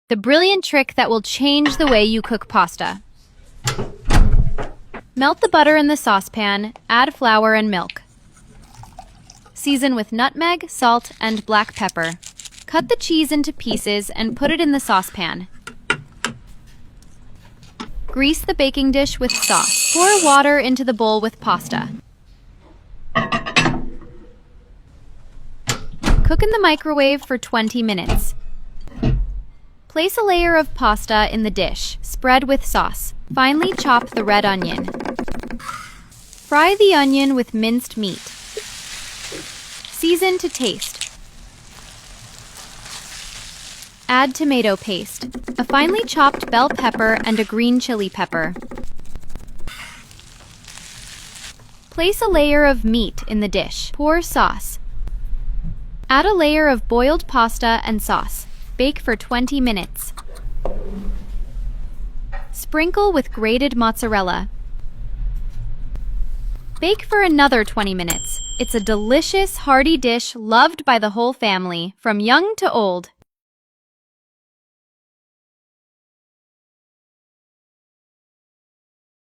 the brilliant trick that will change the way you cook pasta. Melt the butter in the saucepan, add flour and milk. Season with nutmeg, salt, and black pepper. Cut the cheese into pieces and put it in the saucepan. Grease the baking dish with sauce. Pour water into the bowl with pasta. Cook in the microwave for 20 minutes. Place a layer of pasta in the dish. Spread with sauce. Finely chop the red onion. Fry the onion with minced meat. Season to taste. Add tomato paste, a finely chopped bell pepper, and a green chili pepper. Place a layer of meat in the dish. Pour sauce. Add a layer of boiled pasta and sauce. Bake for 20 minutes. Sprinkle with grated mozzarella. Bake for another 20 minutes. It's a delicious, hearty dish loved by the whole family, from young to old.